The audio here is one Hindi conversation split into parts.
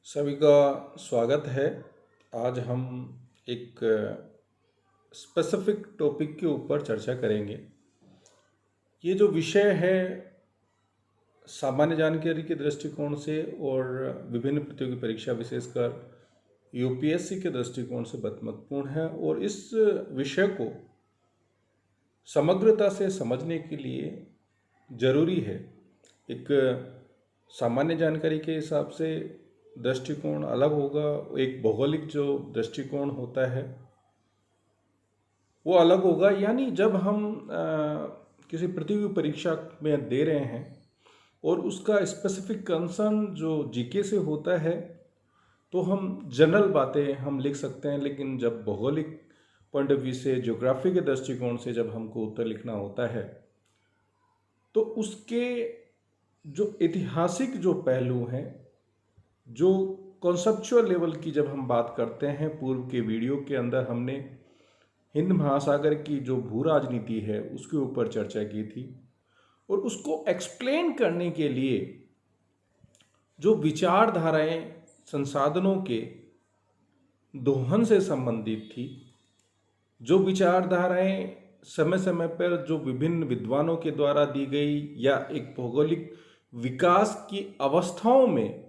सभी का स्वागत है। आज हम एक स्पेसिफिक टॉपिक के ऊपर चर्चा करेंगे। ये जो विषय है सामान्य जानकारी के दृष्टिकोण से और विभिन्न प्रतियोगी परीक्षा विशेषकर यूपीएससी के दृष्टिकोण से बहुत महत्वपूर्ण है और इस विषय को समग्रता से समझने के लिए जरूरी है। एक सामान्य जानकारी के हिसाब से दृष्टिकोण अलग होगा, एक भौगोलिक जो दृष्टिकोण होता है वो अलग होगा। यानी जब हम किसी प्रतियोगी परीक्षा में दे रहे हैं और उसका स्पेसिफिक कंसर्न जो जीके से होता है तो हम जनरल बातें हम लिख सकते हैं, लेकिन जब भौगोलिक पॉइंट ऑफ व्यू से, ज्योग्राफी के दृष्टिकोण से जब हमको उत्तर लिखना होता है तो उसके जो ऐतिहासिक जो पहलू हैं, जो कॉन्सेप्चुअल लेवल की जब हम बात करते हैं, पूर्व के वीडियो के अंदर हमने हिंद महासागर की जो भू राजनीति है उसके ऊपर चर्चा की थी और उसको एक्सप्लेन करने के लिए जो विचारधाराएं संसाधनों के दोहन से संबंधित थी, जो विचारधाराएं समय समय पर जो विभिन्न विद्वानों के द्वारा दी गई या एक भौगोलिक विकास की अवस्थाओं में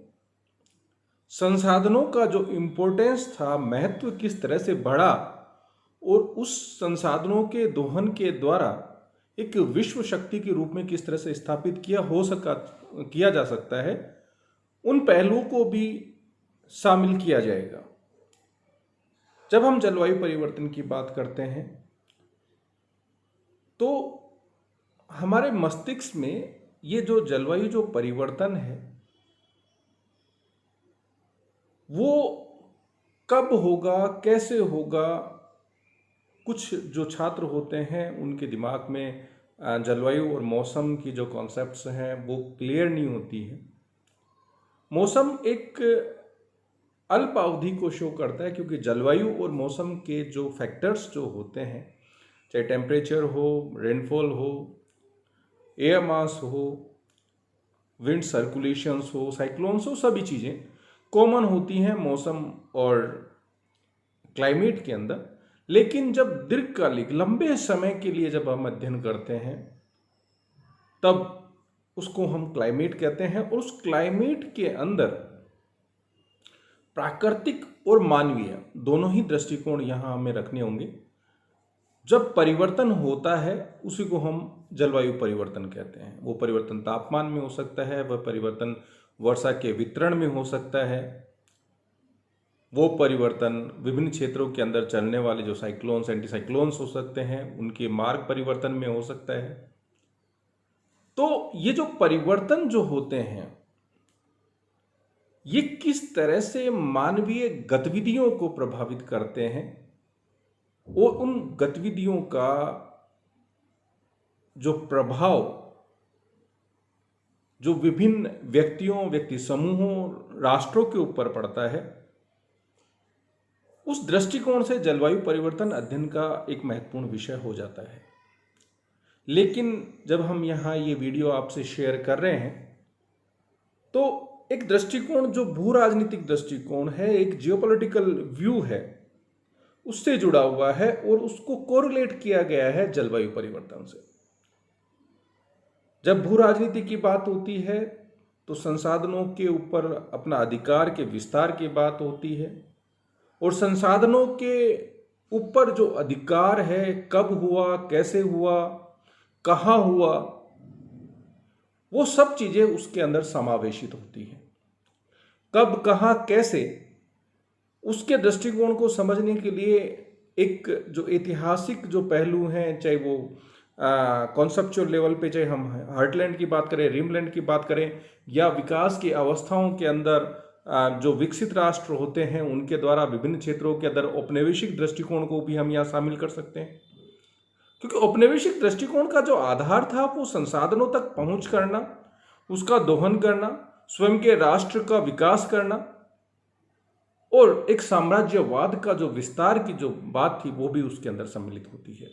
संसाधनों का जो इम्पोर्टेंस था, महत्व किस तरह से बढ़ा और उस संसाधनों के दोहन के द्वारा एक विश्व शक्ति के रूप में किस तरह से स्थापित किया जा सकता है, उन पहलुओं को भी शामिल किया जाएगा। जब हम जलवायु परिवर्तन की बात करते हैं तो हमारे मस्तिष्क में ये जो जलवायु जो परिवर्तन है वो कब होगा, कैसे होगा, कुछ जो छात्र होते हैं उनके दिमाग में जलवायु और मौसम की जो कॉन्सेप्ट्स हैं वो क्लियर नहीं होती है। मौसम एक अल्पावधि को शो करता है, क्योंकि जलवायु और मौसम के जो फैक्टर्स जो होते हैं, चाहे टेम्परेचर हो, रेनफॉल हो, एयर मास हो, विंड सर्कुलेशंस हो, साइक्लोन्स हो, सभी चीज़ें कॉमन होती हैं मौसम और क्लाइमेट के अंदर। लेकिन जब दीर्घकालिक लंबे समय के लिए जब हम अध्ययन करते हैं तब उसको हम क्लाइमेट कहते हैं और उस क्लाइमेट के अंदर प्राकृतिक और मानवीय दोनों ही दृष्टिकोण यहाँ हमें रखने होंगे। जब परिवर्तन होता है उसी को हम जलवायु परिवर्तन कहते हैं। वो परिवर्तन तापमान में हो सकता है, वह परिवर्तन वर्षा के वितरण में हो सकता है, वो परिवर्तन विभिन्न क्षेत्रों के अंदर चलने वाले जो साइक्लोन्स, एंटी साइक्लोन्स हो सकते हैं, उनके मार्ग परिवर्तन में हो सकता है। तो ये जो परिवर्तन जो होते हैं ये किस तरह से मानवीय गतिविधियों को प्रभावित करते हैं और उन गतिविधियों का जो प्रभाव जो विभिन्न व्यक्तियों, व्यक्ति समूहों, राष्ट्रों के ऊपर पड़ता है, उस दृष्टिकोण से जलवायु परिवर्तन अध्ययन का एक महत्वपूर्ण विषय हो जाता है। लेकिन जब हम यहाँ ये वीडियो आपसे शेयर कर रहे हैं तो एक दृष्टिकोण जो भू राजनीतिक दृष्टिकोण है, एक जियोपॉलिटिकल व्यू है, उससे जुड़ा हुआ है और उसको कोरिलेट किया गया है जलवायु परिवर्तन से। जब भू राजनीति की बात होती है तो संसाधनों के ऊपर अपना अधिकार के विस्तार की बात होती है और संसाधनों के ऊपर जो अधिकार है, कब हुआ, कैसे हुआ, कहाँ हुआ, वो सब चीजें उसके अंदर समावेशित होती हैं। कब, कहाँ, कैसे, उसके दृष्टिकोण को समझने के लिए एक जो ऐतिहासिक जो पहलू हैं, चाहे वो कॉन्सेप्चुअल लेवल पे, चाहे हम हार्टलैंड की बात करें, रिमलैंड की बात करें, या विकास की अवस्थाओं के अंदर जो विकसित राष्ट्र होते हैं उनके द्वारा विभिन्न क्षेत्रों के अंदर औपनिवेशिक दृष्टिकोण को भी हम यहाँ शामिल कर सकते हैं। क्योंकि औपनिवेशिक दृष्टिकोण का जो आधार था वो संसाधनों तक पहुंच करना, उसका दोहन करना, स्वयं के राष्ट्र का विकास करना और एक साम्राज्यवाद का जो विस्तार की जो बात थी वो भी उसके अंदर सम्मिलित होती है।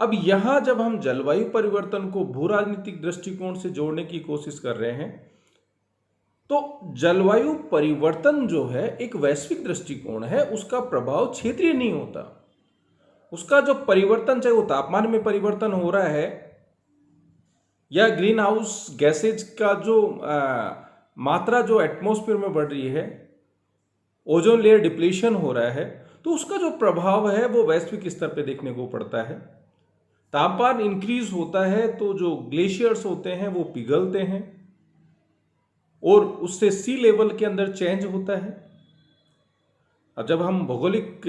अब यहां जब हम जलवायु परिवर्तन को भू राजनीतिक दृष्टिकोण से जोड़ने की कोशिश कर रहे हैं तो जलवायु परिवर्तन जो है एक वैश्विक दृष्टिकोण है, उसका प्रभाव क्षेत्रीय नहीं होता। उसका जो परिवर्तन, चाहे वो तापमान में परिवर्तन हो रहा है या ग्रीन हाउस गैसेज का जो मात्रा जो एटमॉस्फेयर में बढ़ रही है, ओजोन लेयर डिप्लीशन हो रहा है, तो उसका जो प्रभाव है वो वैश्विक स्तर पे देखने को पड़ता है। तापमान इंक्रीज होता है तो जो ग्लेशियर्स होते हैं वो पिघलते हैं और उससे सी लेवल के अंदर चेंज होता है। अब जब हम भौगोलिक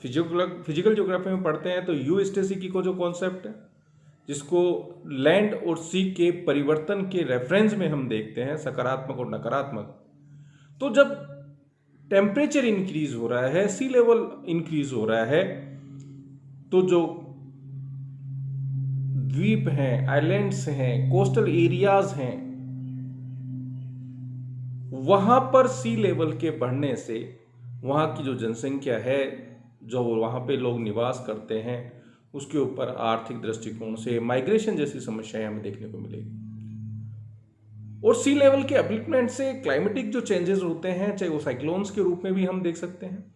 फिजिकल ज्योग्राफी में पढ़ते हैं तो यू स्टेसिकी को जो कॉन्सेप्ट है, जिसको लैंड और सी के परिवर्तन के रेफरेंस में हम देखते हैं, सकारात्मक और नकारात्मक, तो जब टेम्परेचर इंक्रीज हो रहा है, सी लेवल इंक्रीज हो रहा है, तो जो द्वीप हैं, आइलैंड्स हैं, कोस्टल एरियाज हैं, वहां पर सी लेवल के बढ़ने से वहां की जो जनसंख्या है, जो वहां पे लोग निवास करते हैं, उसके ऊपर आर्थिक दृष्टिकोण से माइग्रेशन जैसी समस्याएं हमें देखने को मिलेगी। और सी लेवल के अपलिफ्टमेंट से क्लाइमेटिक जो चेंजेस होते हैं, चाहे वो साइक्लोन्स के रूप में भी हम देख सकते हैं,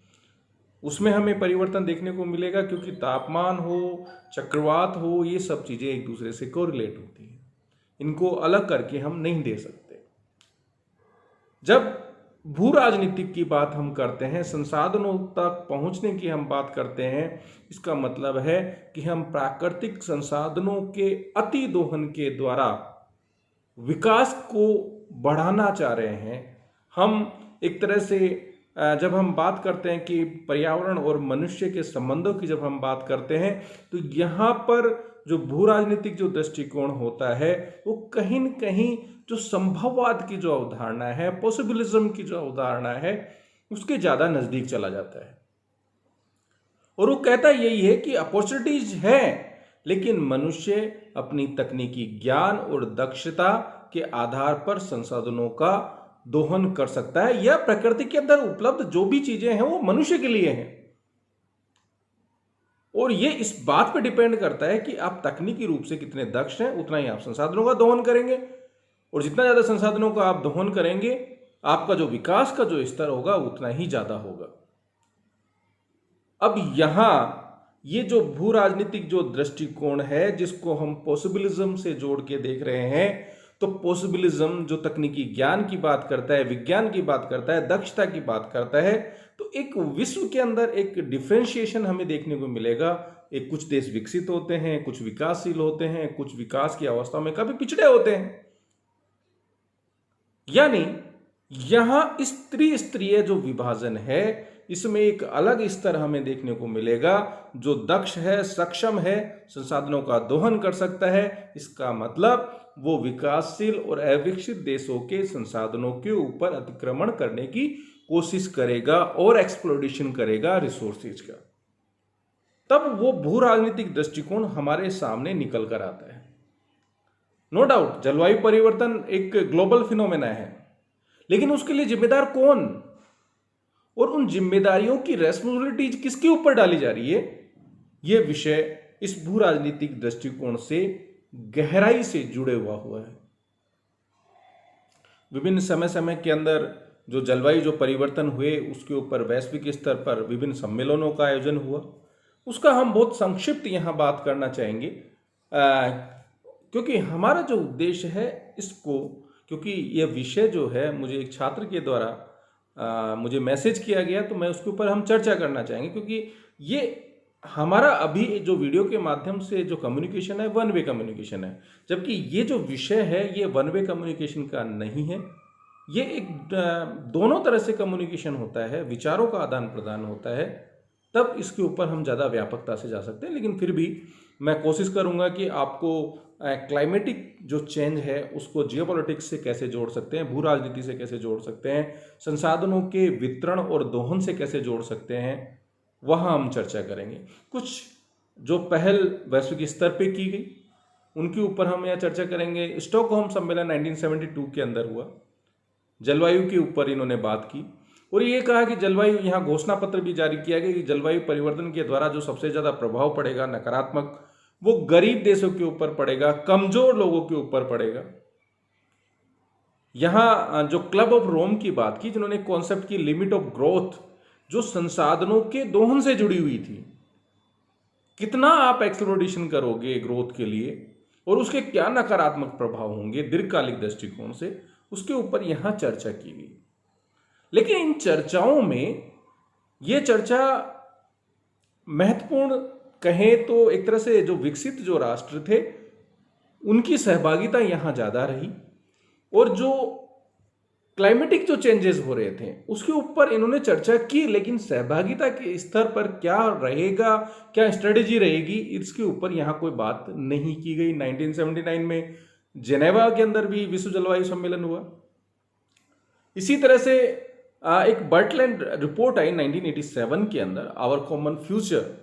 उसमें हमें परिवर्तन देखने को मिलेगा, क्योंकि तापमान हो, चक्रवात हो, ये सब चीजें एक दूसरे से कोरिलेट होती हैं। इनको अलग करके हम नहीं दे सकते। जब भू राजनीतिक की बात हम करते हैं, संसाधनों तक पहुंचने की हम बात करते हैं, इसका मतलब है कि हम प्राकृतिक संसाधनों के अति दोहन के द्वारा विकास को बढ़ाना चाह रहे हैं। हम एक तरह से जब हम बात करते हैं कि पर्यावरण और मनुष्य के संबंधों की जब हम बात करते हैं, तो यहाँ पर जो भू राजनीतिक जो दृष्टिकोण होता है वो कहीं न कहीं जो संभववाद की जो अवधारणा है, पॉसिबिलिज्म की जो अवधारणा है, उसके ज़्यादा नज़दीक चला जाता है। और वो कहता यही है कि अपॉर्चुनिटीज है, लेकिन मनुष्य अपनी तकनीकी ज्ञान और दक्षता के आधार पर संसाधनों का दोहन कर सकता है, या प्रकृति के अंदर उपलब्ध जो भी चीजें हैं वो मनुष्य के लिए हैं। और ये इस बात पे डिपेंड करता है कि आप तकनीकी रूप से कितने दक्ष हैं, उतना ही आप संसाधनों का दोहन करेंगे, और जितना ज्यादा संसाधनों का आप दोहन करेंगे, आपका जो विकास का जो स्तर होगा उतना ही ज्यादा होगा। अब यहां ये जो भू राजनीतिक जो दृष्टिकोण है, जिसको हम पॉसिबिलिज्म से जोड़ के देख रहे हैं, तो पॉसिबिलिज्म जो तकनीकी ज्ञान की बात करता है, विज्ञान की बात करता है, दक्षता की बात करता है, तो एक विश्व के अंदर एक डिफरेंशिएशन हमें देखने को मिलेगा। एक कुछ देश विकसित होते हैं, कुछ विकासशील होते हैं, कुछ विकास की अवस्था में काफी पिछड़े होते हैं। यानी यहां स्तरीय जो विभाजन है, इसमें एक अलग स्तर हमें देखने को मिलेगा। जो दक्ष है, सक्षम है, संसाधनों का दोहन कर सकता है, इसका मतलब वो विकासशील और अविकसित देशों के संसाधनों के ऊपर अतिक्रमण करने की कोशिश करेगा और एक्सप्लोरेशन करेगा रिसोर्सेज का। तब वो भू राजनीतिक दृष्टिकोण हमारे सामने निकल कर आता है। नो डाउट जलवायु परिवर्तन एक ग्लोबल फिनोमेना है, लेकिन उसके लिए जिम्मेदार कौन और उन जिम्मेदारियों की रेस्पॉन्सिबिलिटीज किसके ऊपर डाली जा रही है, यह विषय इस भू राजनीतिक दृष्टिकोण से गहराई से जुड़े हुआ है। विभिन्न समय समय के अंदर जो जलवायु जो परिवर्तन हुए, उसके ऊपर वैश्विक स्तर पर विभिन्न सम्मेलनों का आयोजन हुआ, उसका हम बहुत संक्षिप्त यहाँ बात करना चाहेंगे, क्योंकि हमारा जो उद्देश्य है इसको, क्योंकि यह विषय जो है मुझे एक छात्र के द्वारा मुझे मैसेज किया गया, तो मैं उसके ऊपर हम चर्चा करना चाहेंगे, क्योंकि ये हमारा अभी जो वीडियो के माध्यम से जो कम्युनिकेशन है, वन वे कम्युनिकेशन है, जबकि ये जो विषय है ये वन वे कम्युनिकेशन का नहीं है। ये एक दोनों तरह से कम्युनिकेशन होता है, विचारों का आदान प्रदान होता है, तब इसके ऊपर हम ज़्यादा व्यापकता से जा सकते हैं। लेकिन फिर भी मैं कोशिश करूंगा कि आपको क्लाइमेटिक जो चेंज है उसको जियोपॉलिटिक्स से कैसे जोड़ सकते हैं, भू राजनीति से कैसे जोड़ सकते हैं, संसाधनों के वितरण और दोहन से कैसे जोड़ सकते हैं, वहाँ हम चर्चा करेंगे। कुछ जो पहल वैश्विक स्तर पे की गई उनके ऊपर हम यहाँ चर्चा करेंगे। स्टॉकहोम सम्मेलन 1972 के अंदर हुआ, जलवायु के ऊपर इन्होंने बात की और ये कहा कि जलवायु, यहाँ घोषणा पत्र भी जारी किया गया कि जलवायु परिवर्तन के द्वारा जो सबसे ज़्यादा प्रभाव पड़ेगा नकारात्मक, वो गरीब देशों के ऊपर पड़ेगा, कमजोर लोगों के ऊपर पड़ेगा। यहाँ जो क्लब ऑफ रोम की बात की, जिन्होंने कॉन्सेप्ट की लिमिट ऑफ ग्रोथ, जो संसाधनों के दोहन से जुड़ी हुई थी, कितना आप एक्सप्लोरेशन करोगे ग्रोथ के लिए और उसके क्या नकारात्मक प्रभाव होंगे दीर्घकालिक दृष्टिकोण से, उसके ऊपर यहां चर्चा की गई। लेकिन इन चर्चाओं में यह चर्चा महत्वपूर्ण कहें तो एक तरह से जो विकसित जो राष्ट्र थे उनकी सहभागिता यहां ज्यादा रही, और जो क्लाइमेटिक जो चेंजेस हो रहे थे उसके ऊपर इन्होंने चर्चा की, लेकिन सहभागिता के स्तर पर क्या रहेगा, क्या स्ट्रेटेजी रहेगी, इसके ऊपर यहां कोई बात नहीं की गई। 1979 में जेनेवा के अंदर भी विश्व जलवायु सम्मेलन हुआ। इसी तरह से एक बर्टलैंड रिपोर्ट आई 1987 के अंदर, आवर कॉमन फ्यूचर,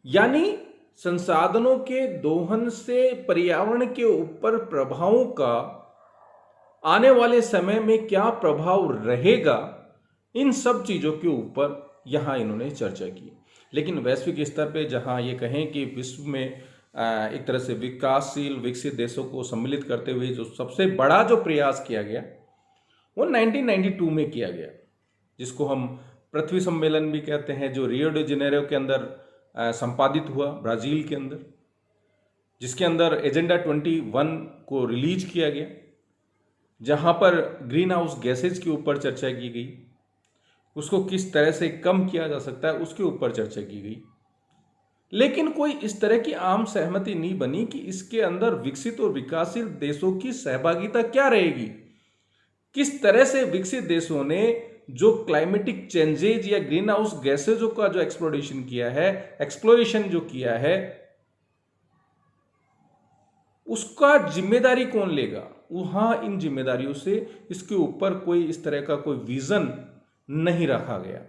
यानी संसाधनों के दोहन से पर्यावरण के ऊपर प्रभावों का आने वाले समय में क्या प्रभाव रहेगा, इन सब चीजों के ऊपर यहां इन्होंने चर्चा की। लेकिन वैश्विक स्तर पे जहां ये कहें कि विश्व में एक तरह से विकासशील विकसित देशों को सम्मिलित करते हुए जो सबसे बड़ा जो प्रयास किया गया वो 1992 में किया गया, जिसको हम पृथ्वी सम्मेलन भी कहते हैं, जो रियो डी जेनेरो के अंदर संपादित हुआ ब्राजील के अंदर, जिसके अंदर एजेंडा 21 को रिलीज किया गया, जहां पर ग्रीन हाउस गैसेज के ऊपर चर्चा की गई, उसको किस तरह से कम किया जा सकता है उसके ऊपर चर्चा की गई। लेकिन कोई इस तरह की आम सहमति नहीं बनी कि इसके अंदर विकसित और विकासशील देशों की सहभागिता क्या रहेगी, किस तरह से विकसित देशों ने जो क्लाइमेटिक चेंजेज या ग्रीन हाउस गैसेजों का जो एक्सप्लोरेशन जो किया है उसका जिम्मेदारी कौन लेगा। वहां इन जिम्मेदारियों से इसके ऊपर कोई इस तरह का कोई विजन नहीं रखा गया।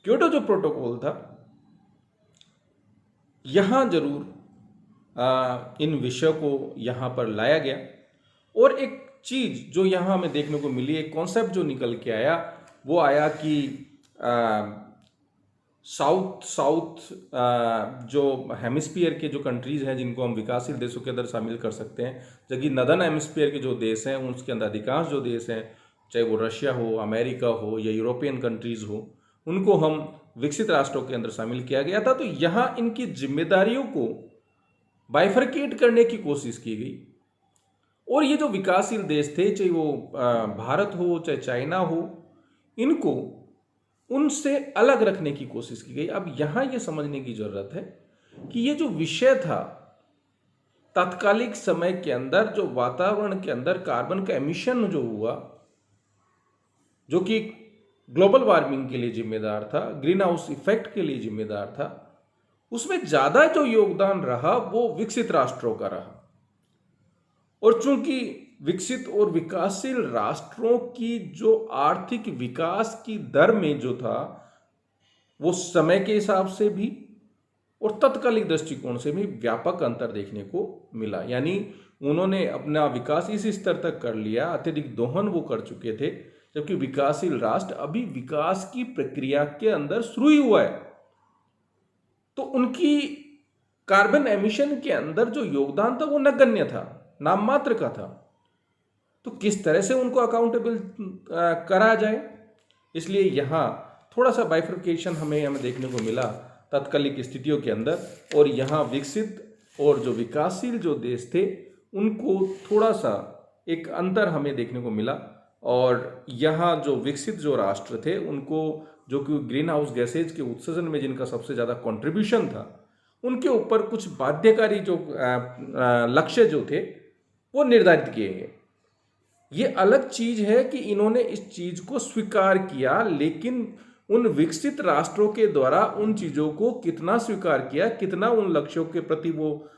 क्योटो जो प्रोटोकॉल था यहां जरूर इन विषयों को यहां पर लाया गया, और एक चीज जो यहां हमें देखने को मिली, एक कॉन्सेप्ट जो निकल के आया, वो आया कि साउथ जो हेमिस्फीयर के जो कंट्रीज हैं जिनको हम विकासशील देशों के अंदर शामिल कर सकते हैं, जबकि नदर्न हेमिस्फीयर के जो देश हैं उसके अंदर अधिकांश जो देश हैं, चाहे वो रशिया हो, अमेरिका हो या यूरोपियन कंट्रीज हो, उनको हम विकसित राष्ट्रों के अंदर शामिल किया गया था। तो यहाँ इनकी जिम्मेदारियों को बाइफरकेट करने की कोशिश की गई, और ये जो विकासशील देश थे, चाहे वो भारत हो चाहे चाइना हो, इनको उनसे अलग रखने की कोशिश की गई। अब यहां ये समझने की जरूरत है कि ये जो विषय था, तात्कालिक समय के अंदर जो वातावरण के अंदर कार्बन का एमिशन जो हुआ, जो कि ग्लोबल वार्मिंग के लिए जिम्मेदार था, ग्रीन हाउस इफेक्ट के लिए जिम्मेदार था, उसमें ज्यादा जो योगदान रहा वो विकसित राष्ट्रों का रहा। और चूंकि विकसित और विकासशील राष्ट्रों की जो आर्थिक विकास की दर में जो था वो समय के हिसाब से भी और तत्कालिक दृष्टिकोण से भी व्यापक अंतर देखने को मिला। यानी उन्होंने अपना विकास इस स्तर तक कर लिया, अत्यधिक दोहन वो कर चुके थे, जबकि विकासशील राष्ट्र अभी विकास की प्रक्रिया के अंदर शुरू ही हुआ है। तो उनकी कार्बन एमिशन के अंदर जो योगदान था वो नगण्य था, नाम मात्र का था। तो किस तरह से उनको अकाउंटेबल करा जाए, इसलिए यहां थोड़ा सा बाइफर्केशन हमें देखने को मिला तात्कालिक स्थितियों के अंदर, और यहां विकसित और जो विकासशील जो देश थे उनको थोड़ा सा एक अंतर हमें देखने को मिला, और यहाँ जो विकसित जो राष्ट्र थे उनको जो कि ग्रीन हाउस गैसेज के उत्सर्जन में जिनका सबसे ज़्यादा कंट्रीब्यूशन था, उनके ऊपर कुछ बाध्यकारी जो लक्ष्य जो थे वो निर्धारित किए गए। ये अलग चीज है कि इन्होंने इस चीज को स्वीकार किया, लेकिन उन विकसित राष्ट्रों के द्वारा उन चीजों को कितना स्वीकार किया, कितना उन लक्ष्यों के प्रति वो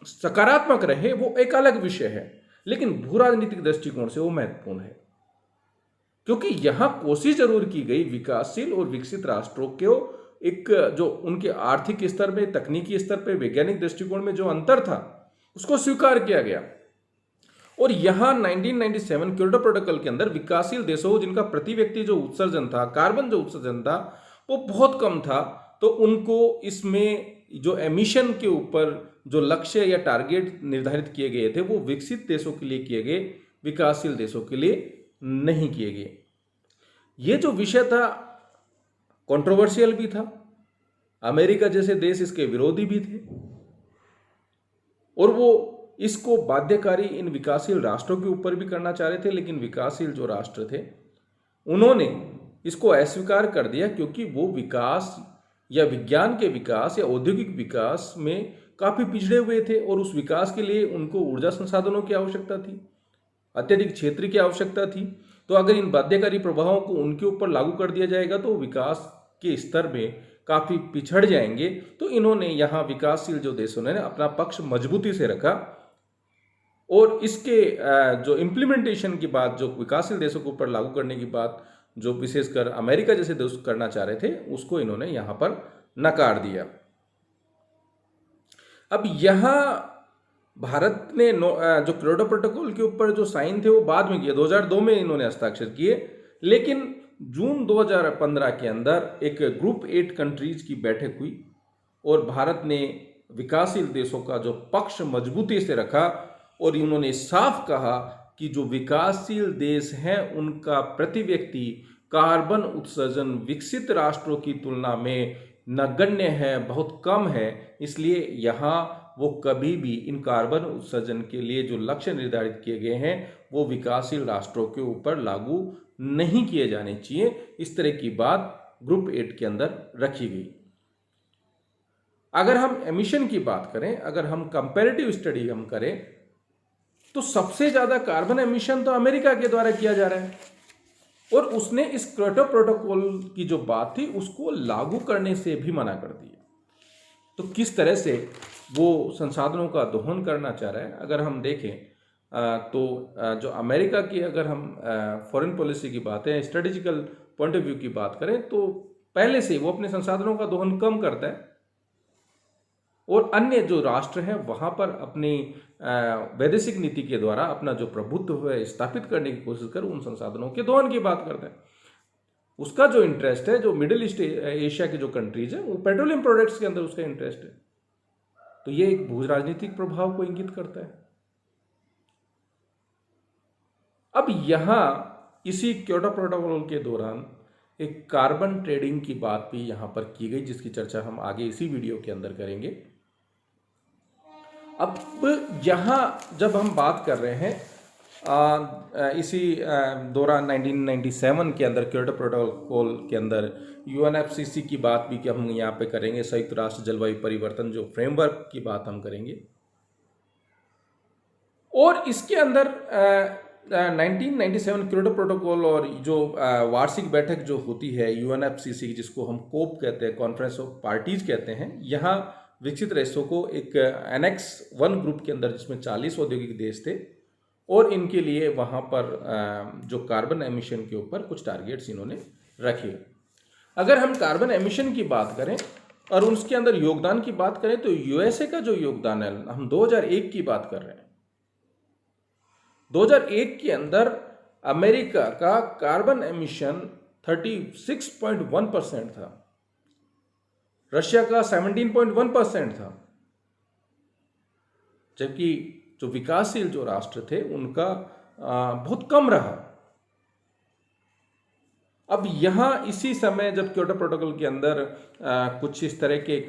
सकारात्मक रहे, वो एक अलग विषय है। लेकिन भू राजनीतिक दृष्टिकोण से वो महत्वपूर्ण है, क्योंकि यहां कोशिश जरूर की गई विकासशील और विकसित राष्ट्रों को एक जो उनके आर्थिक स्तर में, तकनीकी स्तर पे, वैज्ञानिक दृष्टिकोण में जो अंतर था उसको स्वीकार किया गया। और यहां 1997 क्योटो प्रोटोकॉल के अंदर विकासशील देशों जिनका प्रति व्यक्ति जो उत्सर्जन था, कार्बन जो उत्सर्जन था वो बहुत कम था, तो उनको इसमें जो एमिशन के ऊपर जो लक्ष्य या टारगेट निर्धारित किए गए थे वो विकसित देशों के लिए किए गए, विकासशील देशों के लिए नहीं किए गए। ये जो विषय था कंट्रोवर्शियल भी था, अमेरिका जैसे देश इसके विरोधी भी थे, और वो इसको बाध्यकारी इन विकासशील राष्ट्रों के ऊपर भी करना चाह रहे थे, लेकिन विकासशील जो राष्ट्र थे उन्होंने इसको अस्वीकार कर दिया, क्योंकि वो विकास या विज्ञान के विकास या औद्योगिक विकास में काफ़ी पिछड़े हुए थे, और उस विकास के लिए उनको ऊर्जा संसाधनों की आवश्यकता थी, अत्यधिक क्षेत्र की आवश्यकता थी। तो अगर इन बाध्यकारी प्रभावों को उनके ऊपर लागू कर दिया जाएगा तो विकास के स्तर में काफ़ी पिछड़ जाएंगे। तो इन्होंने यहाँ विकासशील जो देशों ने अपना पक्ष मजबूती से रखा, और इसके जो इम्प्लीमेंटेशन की बात, जो विकासशील देशों के ऊपर लागू करने की बात, जो विशेषकर अमेरिका जैसे देश करना चाह रहे थे, उसको इन्होंने यहाँ पर नकार दिया। अब यहाँ भारत ने जो क्योटो प्रोटोकॉल के ऊपर जो साइन थे वो बाद में किए, 2002 में इन्होंने हस्ताक्षर किए, लेकिन जून 2015 के अंदर एक ग्रुप 8 कंट्रीज की बैठक हुई और भारत ने विकासशील देशों का जो पक्ष मजबूती से रखा, और उन्होंने साफ कहा कि जो विकासशील देश हैं उनका प्रति व्यक्ति कार्बन उत्सर्जन विकसित राष्ट्रों की तुलना में नगण्य है, बहुत कम है, इसलिए यहाँ वो कभी भी इन कार्बन उत्सर्जन के लिए जो लक्ष्य निर्धारित किए गए हैं वो विकासशील राष्ट्रों के ऊपर लागू नहीं किए जाने चाहिए। इस तरह की बात ग्रुप 8 के अंदर रखी गई। अगर हम एमिशन की बात करें, अगर हम कंपैरेटिव स्टडी हम करें, तो सबसे ज्यादा कार्बन एमिशन तो अमेरिका के द्वारा किया जा रहा है, और उसने इस क्योटो प्रोटोकॉल की जो बात थी उसको लागू करने से भी मना कर दिया। तो किस तरह से वो संसाधनों का दोहन करना चाह रहा है, अगर हम देखें तो जो अमेरिका की अगर हम फॉरेन पॉलिसी की बात है, स्ट्रेटेजिकल पॉइंट ऑफ व्यू की बात करें, तो पहले से वो अपने संसाधनों का दोहन कम करता है, और अन्य जो राष्ट्र हैं वहाँ पर अपनी वैदेशिक नीति के द्वारा अपना जो प्रभुत्व है स्थापित करने की कोशिश कर उन संसाधनों के दोहन की बात करता है। उसका जो इंटरेस्ट है, जो मिडिल ईस्ट एशिया के जो कंट्रीज हैं, वो पेट्रोलियम प्रोडक्ट्स के अंदर उसका इंटरेस्ट है। तो ये एक भू राजनीतिक प्रभाव को इंगित करता है। अब यहां इसी क्योटो प्रोटोकॉल के दौरान एक कार्बन ट्रेडिंग की बात भी यहां पर की गई, जिसकी चर्चा हम आगे इसी वीडियो के अंदर करेंगे। अब यहां जब हम बात कर रहे हैं इसी दौरान 1997 के अंदर क्योटो प्रोटोकॉल के अंदर यूएनएफसीसी की बात भी कि हम यहाँ पे करेंगे, संयुक्त राष्ट्र जलवायु परिवर्तन जो फ्रेमवर्क की बात हम करेंगे। और इसके अंदर 1997 क्योटो प्रोटोकॉल और जो वार्षिक बैठक जो होती है यूएनएफसीसी, जिसको हम कोप कहते हैं, कॉन्फ्रेंस ऑफ पार्टीज कहते हैं, यहाँ विकसित देशों को एक एनेक्स 1 ग्रुप के अंदर, जिसमें 40 औद्योगिक देश थे, और इनके लिए वहाँ पर जो कार्बन एमिशन के ऊपर कुछ टारगेट्स इन्होंने रखे। अगर हम कार्बन एमिशन की बात करें और उसके अंदर योगदान की बात करें, तो यूएसए का जो योगदान है, हम 2001 की बात कर रहे हैं, 2001 के अंदर अमेरिका का कार्बन एमिशन 36.1% था, रशिया का 17.1% था, जबकि जो विकासशील जो राष्ट्र थे उनका बहुत कम रहा। अब यहाँ इसी समय जब क्योटो प्रोटोकॉल के अंदर कुछ इस तरह के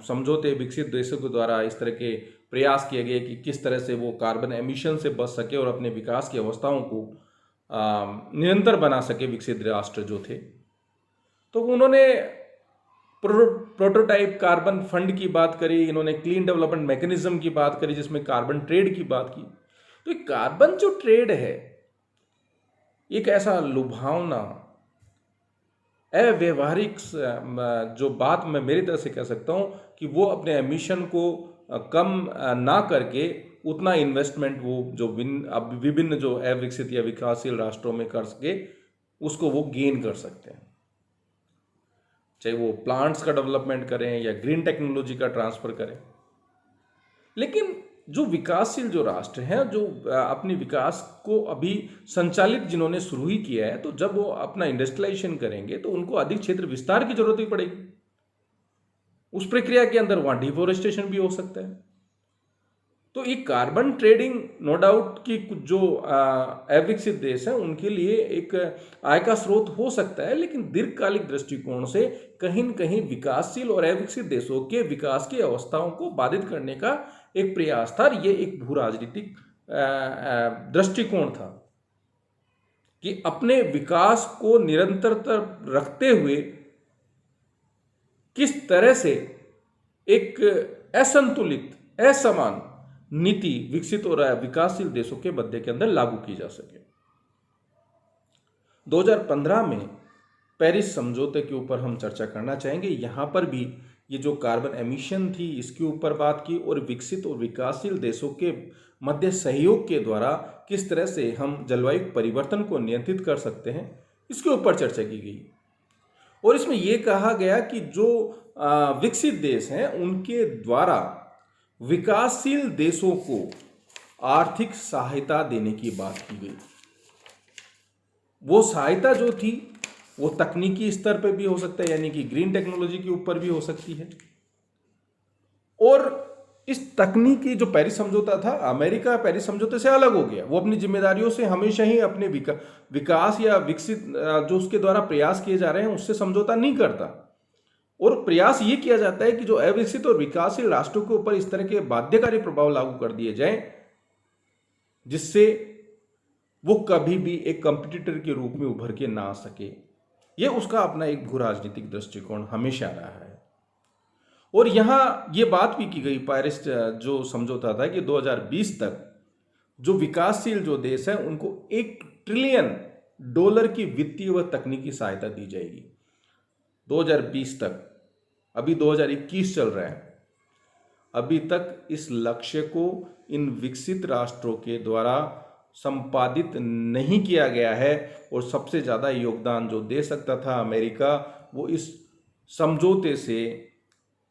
समझौते विकसित देशों के द्वारा इस तरह के प्रयास किए गए कि किस तरह से वो कार्बन एमिशन से बच सके और अपने विकास की अवस्थाओं को निरंतर बना सके विकसित राष्ट्र जो थे, तो उन्होंने प्रोटोटाइप कार्बन फंड की बात करी, इन्होंने क्लीन डेवलपमेंट मैकेनिज्म की बात करी, जिसमें कार्बन ट्रेड की बात की। तो कार्बन जो ट्रेड है एक ऐसा लुभावना अव्यवहारिक जो बात मैं मेरी तरह से कह सकता हूं कि वो अपने एमिशन को कम ना करके उतना इन्वेस्टमेंट वो जो विभिन्न जो अविकसित या विकासशील राष्ट्रों में कर सके उसको वो गेन कर सकते हैं, चाहे वो प्लांट्स का डेवलपमेंट करें या ग्रीन टेक्नोलॉजी का ट्रांसफर करें। लेकिन जो विकासशील जो राष्ट्र हैं, जो अपने विकास को अभी संचालित जिन्होंने शुरू ही किया है, तो जब वो अपना इंडस्ट्रियलाइजेशन करेंगे तो उनको अधिक क्षेत्र विस्तार की जरूरत ही पड़ेगी। उस प्रक्रिया के अंदर वहां डिफोरेस्टेशन भी हो सकता है, तो ये कार्बन ट्रेडिंग नो डाउट कि कुछ जो अविकसित देश हैं उनके लिए एक आय का स्रोत हो सकता है, लेकिन दीर्घकालिक दृष्टिकोण से कहीं न कहीं विकासशील और अविकसित देशों के विकास की अवस्थाओं को बाधित करने का एक प्रयास था। ये एक भू राजनीतिक दृष्टिकोण था कि अपने विकास को निरंतरता रखते हुए किस तरह से एक असंतुलित, असमान नीति विकसित और विकासशील देशों के मध्य के अंदर लागू की जा सके। 2015 में पेरिस समझौते के ऊपर हम चर्चा करना चाहेंगे। यहाँ पर भी ये जो कार्बन एमिशन थी इसके ऊपर बात की, और विकसित और विकासशील देशों के मध्य सहयोग के द्वारा किस तरह से हम जलवायु परिवर्तन को नियंत्रित कर सकते हैं, इसके ऊपर चर्चा की गई। और इसमें यह कहा गया कि जो विकसित देश हैं उनके द्वारा विकासशील देशों को आर्थिक सहायता देने की बात की गई। वो सहायता जो थी वो तकनीकी स्तर पर भी हो सकता है, यानी कि ग्रीन टेक्नोलॉजी के ऊपर भी हो सकती है। और इस तकनीकी जो पेरिस समझौता था, अमेरिका पेरिस समझौते से अलग हो गया। वो अपनी जिम्मेदारियों से हमेशा ही अपने विकास या विकसित जो उसके द्वारा प्रयास किए जा रहे हैं उससे समझौता नहीं करता, और प्रयास ये किया जाता है कि जो अविकसित और विकासशील राष्ट्रों के ऊपर इस तरह के बाध्यकारी प्रभाव लागू कर दिए जाएं जिससे वो कभी भी एक कंपटीटर के रूप में उभर के ना आ सके। ये उसका अपना एक भू राजनीतिक दृष्टिकोण हमेशा रहा है। और यहां ये बात भी की गई, पेरिस जो समझौता था, कि 2020 तक जो विकासशील जो देश हैं उनको $1 ट्रिलियन की वित्तीय व तकनीकी सहायता दी जाएगी 2020 तक। अभी 2021 चल रहा है, अभी तक इस लक्ष्य को इन विकसित राष्ट्रों के द्वारा संपादित नहीं किया गया है। और सबसे ज़्यादा योगदान जो दे सकता था अमेरिका, वो इस समझौते से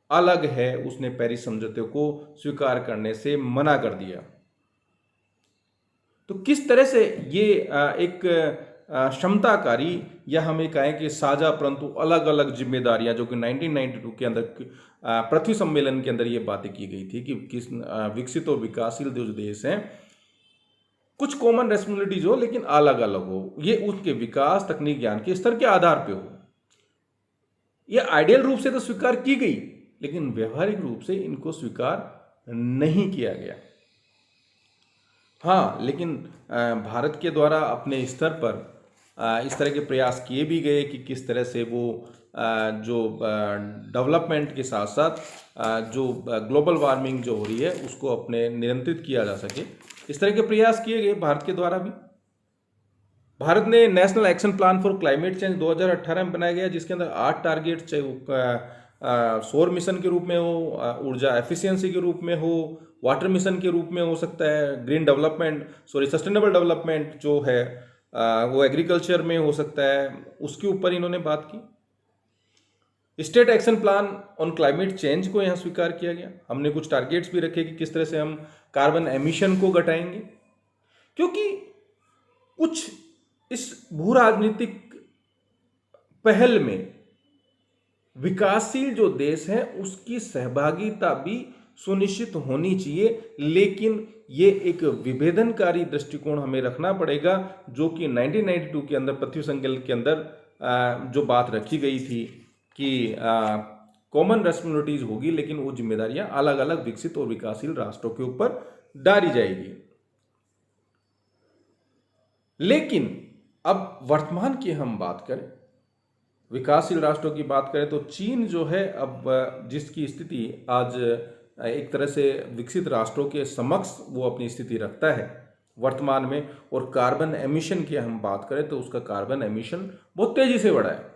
अलग है, उसने पेरिस समझौते को स्वीकार करने से मना कर दिया। तो किस तरह से ये एक क्षमताकारी, या हमें कहें कि साझा परंतु अलग अलग जिम्मेदारियां, जो कि 1992 के अंदर पृथ्वी सम्मेलन के अंदर ये बातें की गई थी कि किस विकसित और विकासशील जो देश हैं कुछ कॉमन रेस्पॉन्सिबिलिटीज हो लेकिन अलग अलग हो, ये उनके विकास तकनीक ज्ञान के स्तर के आधार पे हो। ये आइडियल रूप से तो स्वीकार की गई, लेकिन व्यवहारिक रूप से इनको स्वीकार नहीं किया गया। हाँ, लेकिन भारत के द्वारा अपने स्तर पर इस तरह के प्रयास किए भी गए कि किस तरह से वो जो डेवलपमेंट के साथ साथ जो ग्लोबल वार्मिंग जो हो रही है उसको अपने नियंत्रित किया जा सके। इस तरह के प्रयास किए गए भारत के द्वारा भी। भारत ने national action plan for climate change 2018 में बनाया गया, जिसके अंदर 8 टारगेट, चाहे वो सौर मिशन के रूप में हो, ऊर्जा एफिशिएंसी के रूप में हो, वाटर मिशन के रूप में हो सकता है, ग्रीन डेवलपमेंट सस्टेनेबल डेवलपमेंट जो है वो एग्रीकल्चर में हो सकता है, उसके ऊपर इन्होंने बात की। State action plan on climate change को यहाँ स्वीकार किया गया। हमने कुछ टारगेट्स भी रखे कि किस तरह से हम कार्बन एमिशन को घटाएंगे, क्योंकि कुछ इस भू राजनीतिक पहल में विकासशील जो देश है उसकी सहभागिता भी सुनिश्चित होनी चाहिए, लेकिन ये एक विभेदनकारी दृष्टिकोण हमें रखना पड़ेगा, जो कि 1992 के अंदर पृथ्वी संमेलन के अंदर जो बात रखी गई थी कि कॉमन रेस्पॉन्सिबिलिटीज होगी, लेकिन वो जिम्मेदारियां अलग अलग विकसित और विकासशील राष्ट्रों के ऊपर डाली जाएगी। लेकिन अब वर्तमान की हम बात करें, विकासशील राष्ट्रों की बात करें, तो चीन जो है अब जिसकी स्थिति आज एक तरह से विकसित राष्ट्रों के समक्ष वो अपनी स्थिति रखता है वर्तमान में। और कार्बन एमिशन की हम बात करें तो उसका कार्बन एमिशन बहुत तेजी से बढ़ा है।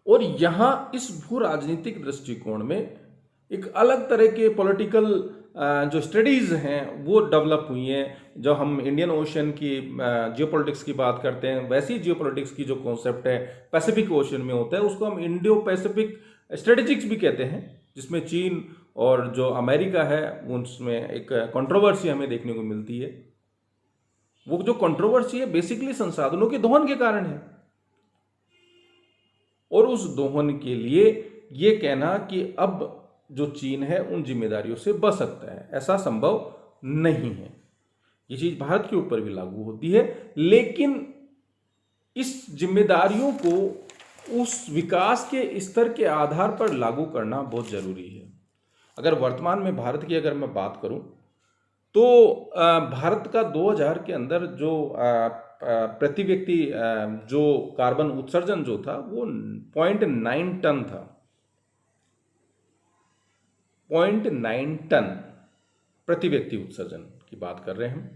और यहां इस भू राजनीतिक दृष्टिकोण में एक अलग तरह के पॉलिटिकल जो स्टडीज हैं वो डेवलप हुई हैं। जब हम इंडियन ओशन की जियोपॉलिटिक्स की बात करते हैं, वैसी जियोपॉलिटिक्स की जो कॉन्सेप्ट है पैसिफिक ओशन में होता है, उसको हम इंडो पैसिफिक स्ट्रेटेजिक्स भी कहते हैं, जिसमें चीन और जो अमेरिका है उसमें एक कंट्रोवर्सी हमें देखने को मिलती है। वो जो कंट्रोवर्सी है बेसिकली संसाधनों के दोहन के कारण है, और उस दोहन के लिए ये कहना कि अब जो चीन है उन जिम्मेदारियों से बच सकता है, ऐसा संभव नहीं है। ये चीज भारत के ऊपर भी लागू होती है, लेकिन इस जिम्मेदारियों को उस विकास के स्तर के आधार पर लागू करना बहुत जरूरी है। अगर वर्तमान में भारत की अगर मैं बात करूं तो भारत का 2000 के अंदर जो प्रति व्यक्ति जो कार्बन उत्सर्जन जो था वो 0.9 टन था। 0.9 टन प्रति व्यक्ति उत्सर्जन की बात कर रहे हैं हम,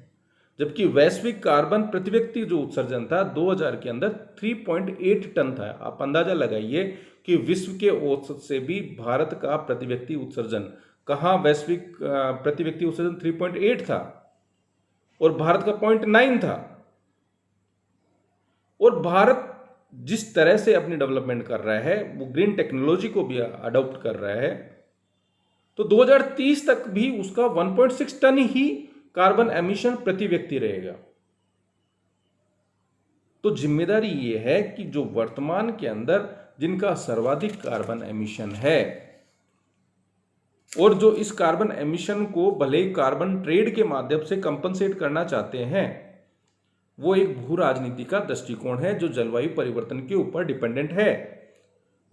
जबकि वैश्विक कार्बन प्रति व्यक्ति जो उत्सर्जन था 2000 के अंदर 3.8 टन था। आप अंदाजा लगाइए कि विश्व के औसत से भी भारत का प्रति व्यक्ति उत्सर्जन कहाँ, वैश्विक प्रति व्यक्ति उत्सर्जन 3.8 था और भारत का 0.9 था। और भारत जिस तरह से अपनी डेवलपमेंट कर रहा है, वो ग्रीन टेक्नोलॉजी को भी अडॉप्ट कर रहा है, तो 2030 तक भी उसका 1.6 टन ही कार्बन एमिशन प्रति व्यक्ति रहेगा। तो जिम्मेदारी ये है कि जो वर्तमान के अंदर जिनका सर्वाधिक कार्बन एमिशन है और जो इस कार्बन एमिशन को भले ही कार्बन ट्रेड के माध्यम से कंपनसेट करना चाहते हैं, वो एक भू राजनीति का दृष्टिकोण है जो जलवायु परिवर्तन के ऊपर डिपेंडेंट है।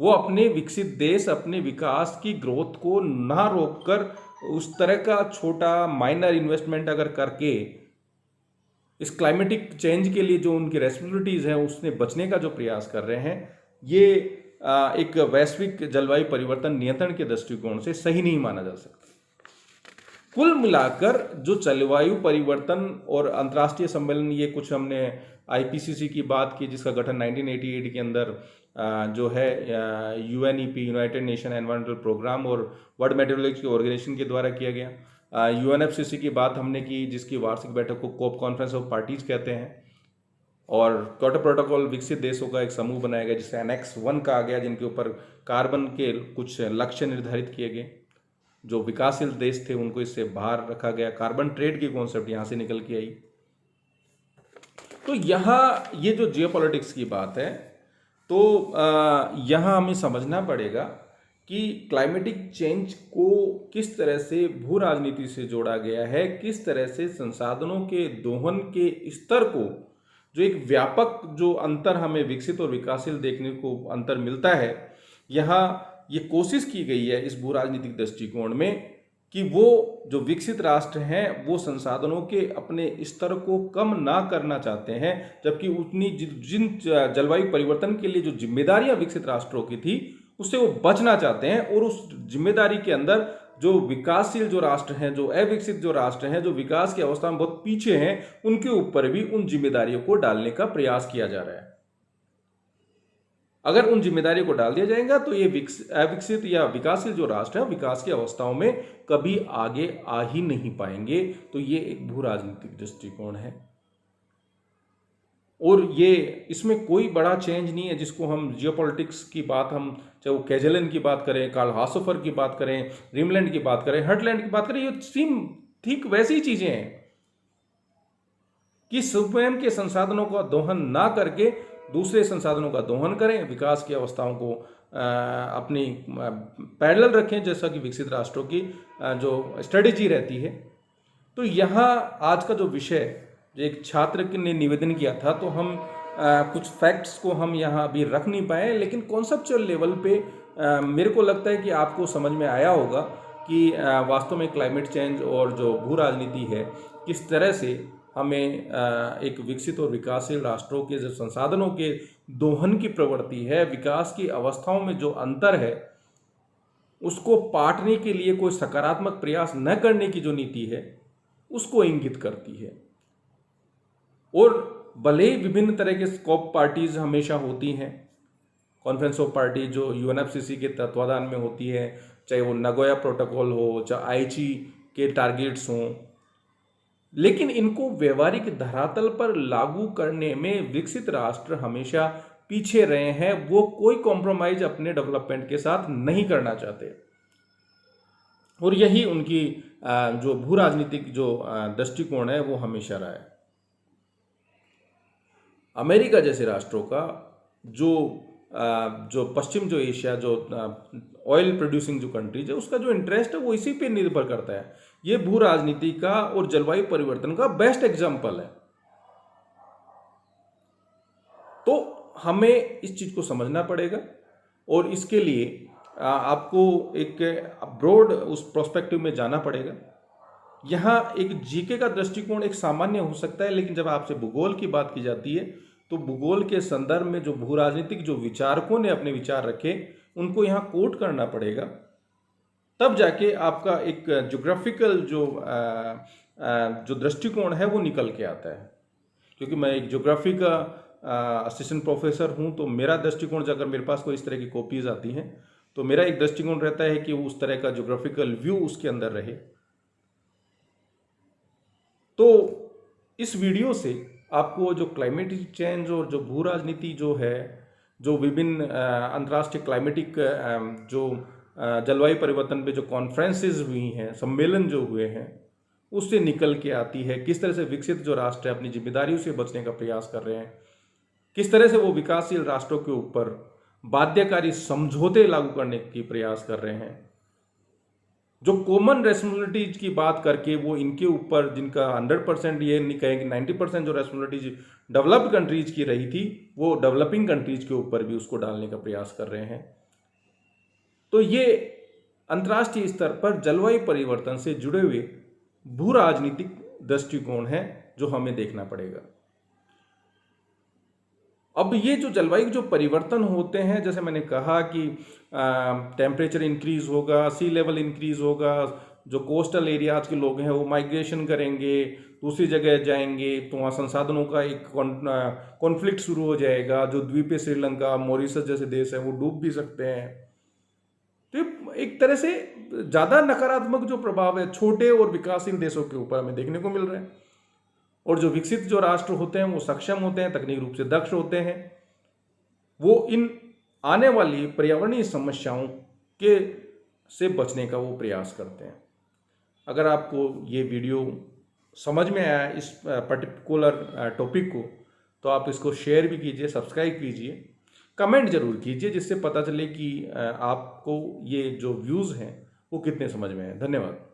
वो अपने विकसित देश अपने विकास की ग्रोथ को ना रोककर उस तरह का छोटा माइनर इन्वेस्टमेंट अगर करके इस क्लाइमेटिक चेंज के लिए जो उनकी रेस्पॉन्सिबिलिटीज हैं उसने बचने का जो प्रयास कर रहे हैं, ये एक वैश्विक जलवायु परिवर्तन नियंत्रण के दृष्टिकोण से सही नहीं माना जा सकता। कुल मिलाकर जो जलवायु परिवर्तन और अंतर्राष्ट्रीय सम्मेलन, ये कुछ हमने आईपीसीसी की बात की जिसका गठन 1988 के अंदर जो है UNEP, United Nation Environmental Programme और वर्ल्ड मेट्रोलॉजिकल ऑर्गेनाइजेशन के द्वारा किया गया। यूएनएफसीसी की बात हमने की जिसकी वार्षिक बैठक को कोप कॉन्फ्रेंस ऑफ पार्टीज कहते हैं। और क्योटो प्रोटोकॉल विकसित देशों का एक समूह बनाया गया जिसे एनेक्स 1 कहा गया, जिनके ऊपर कार्बन के कुछ लक्ष्य निर्धारित किए गए। जो विकासशील देश थे उनको इससे बाहर रखा गया। कार्बन ट्रेड की कॉन्सेप्ट यहाँ से निकल के आई। तो यहाँ ये जो जियोपॉलिटिक्स की बात है, तो यहाँ हमें समझना पड़ेगा कि क्लाइमेटिक चेंज को किस तरह से भू राजनीति से जोड़ा गया है, किस तरह से संसाधनों के दोहन के स्तर को, जो एक व्यापक जो अंतर हमें विकसित और विकासशील देखने को अंतर मिलता है, यहाँ ये कोशिश की गई है इस भू राजनीतिक दृष्टिकोण में कि वो जो विकसित राष्ट्र हैं वो संसाधनों के अपने स्तर को कम ना करना चाहते हैं, जबकि उतनी जिन जलवायु परिवर्तन के लिए जो जिम्मेदारियां विकसित राष्ट्रों की थी उससे वो बचना चाहते हैं। और उस जिम्मेदारी के अंदर जो विकासशील जो राष्ट्र हैं, जो अविकसित जो राष्ट्र हैं, जो विकास की अवस्था में बहुत पीछे हैं, उनके ऊपर भी उन जिम्मेदारियों को डालने का प्रयास किया जा रहा है। अगर उन जिम्मेदारियों को डाल दिया जाएगा तो ये अविकसित या विकासशील जो राष्ट्र है विकास की अवस्थाओं में कभी आगे आ ही नहीं पाएंगे। तो ये एक भू राजनीतिक दृष्टिकोण है और ये इसमें कोई बड़ा चेंज नहीं है जिसको हम जियोपॉलिटिक्स की बात, हम चाहे वो कैजलन की बात करें, कार्ल हासोफर की बात करें, रिमलैंड की बात करें, हर्टलैंड की बात करें, ये सेम ठीक वैसी चीजें हैं कि स्वयं के संसाधनों का दोहन ना करके दूसरे संसाधनों का दोहन करें, विकास की अवस्थाओं को अपनी पैरेलल रखें, जैसा कि विकसित राष्ट्रों की जो स्ट्रेटेजी रहती है। तो यहाँ आज का जो विषय जो एक छात्र ने निवेदन किया था, तो हम कुछ फैक्ट्स को हम यहाँ अभी रख नहीं पाए, लेकिन कॉन्सेप्चुअल लेवल पे मेरे को लगता है कि आपको समझ में आया होगा कि वास्तव में क्लाइमेट चेंज और जो भू राजनीति है किस तरह से हमें एक विकसित और विकासशील राष्ट्रों के जो संसाधनों के दोहन की प्रवृत्ति है, विकास की अवस्थाओं में जो अंतर है, उसको पाटने के लिए कोई सकारात्मक प्रयास न करने की जो नीति है उसको इंगित करती है। और भले ही विभिन्न तरह के स्कोप पार्टीज हमेशा होती हैं, कॉन्फ्रेंस ऑफ पार्टी जो यूएनएफसीसी के तत्वाधान में होती है, चाहे वो नगोया प्रोटोकॉल हो, चाहे आईची के टारगेट्स हों, लेकिन इनको व्यवहारिक धरातल पर लागू करने में विकसित राष्ट्र हमेशा पीछे रहे हैं। वो कोई कॉम्प्रोमाइज अपने डेवलपमेंट के साथ नहीं करना चाहते और यही उनकी जो भू राजनीतिक जो दृष्टिकोण है वो हमेशा रहा है। अमेरिका जैसे राष्ट्रों का जो जो पश्चिम जो एशिया जो ऑयल प्रोड्यूसिंग जो कंट्रीज है उसका जो इंटरेस्ट है वो इसी पे निर्भर करता है। ये भू राजनीति का और जलवायु परिवर्तन का बेस्ट एग्जाम्पल है। तो हमें इस चीज को समझना पड़ेगा और इसके लिए आपको एक ब्रॉड उस प्रोस्पेक्टिव में जाना पड़ेगा। यहाँ एक जीके का दृष्टिकोण एक सामान्य हो सकता है, लेकिन जब आपसे भूगोल की बात की जाती है तो भूगोल के संदर्भ में जो भू राजनीतिक जो विचारकों ने अपने विचार रखे उनको यहाँ कोट करना पड़ेगा, तब जाके आपका एक ज्योग्राफिकल जो दृष्टिकोण है वो निकल के आता है। क्योंकि मैं एक ज्योग्राफी का असिस्टेंट प्रोफेसर हूँ, तो मेरा दृष्टिकोण अगर मेरे पास कोई इस तरह की कॉपीज आती हैं तो मेरा एक दृष्टिकोण रहता है कि उस तरह का ज्योग्राफिकल व्यू उसके अंदर रहे। तो इस वीडियो से आपको जो क्लाइमेटिक चेंज और जो भू राजनीति जो है, जो विभिन्न अंतर्राष्ट्रीय क्लाइमेटिक जो जलवायु परिवर्तन पे जो कॉन्फ्रेंसेस हुई हैं, सम्मेलन जो हुए हैं, उससे निकल के आती है। किस तरह से विकसित जो राष्ट्र है अपनी जिम्मेदारियों से बचने का प्रयास कर रहे हैं, किस तरह से वो विकासशील राष्ट्रों के ऊपर बाध्यकारी समझौते लागू करने की प्रयास कर रहे हैं। जो कॉमन रेस्पॉन्सिबिलिटीज की बात करके वो इनके ऊपर जिनका 100% ये नहीं कहें कि 90% जो रेस्पॉन्सिबिलिटीज डेवलप्ड कंट्रीज की रही थी वो डेवलपिंग कंट्रीज के ऊपर भी उसको डालने का प्रयास कर रहे हैं। तो ये अंतर्राष्ट्रीय स्तर पर जलवायु परिवर्तन से जुड़े हुए भू राजनीतिक दृष्टिकोण है जो हमें देखना पड़ेगा। अब ये जो जलवायु जो परिवर्तन होते हैं, जैसे मैंने कहा कि टेम्परेचर इंक्रीज होगा, सी लेवल इंक्रीज होगा, जो कोस्टल एरियाज के लोग हैं वो माइग्रेशन करेंगे, दूसरी जगह जाएंगे, तो वहाँ संसाधनों का एक कॉन्फ्लिक्ट शुरू हो जाएगा। जो द्वीपीय श्रीलंका, मॉरिशस जैसे देश हैं वो डूब भी सकते हैं। तो एक तरह से ज़्यादा नकारात्मक जो प्रभाव है छोटे और विकासशील देशों के ऊपर हमें देखने को मिल रहे हैं। और जो विकसित जो राष्ट्र होते हैं वो सक्षम होते हैं, तकनीक रूप से दक्ष होते हैं, वो इन आने वाली पर्यावरणीय समस्याओं के से बचने का वो प्रयास करते हैं। अगर आपको ये वीडियो समझ में आया इस पर्टिकुलर टॉपिक को, तो आप इसको शेयर भी कीजिए, सब्सक्राइब कीजिए, कमेंट जरूर कीजिए, जिससे पता चले कि आपको ये जो व्यूज़ हैं वो कितने समझ में आए। धन्यवाद।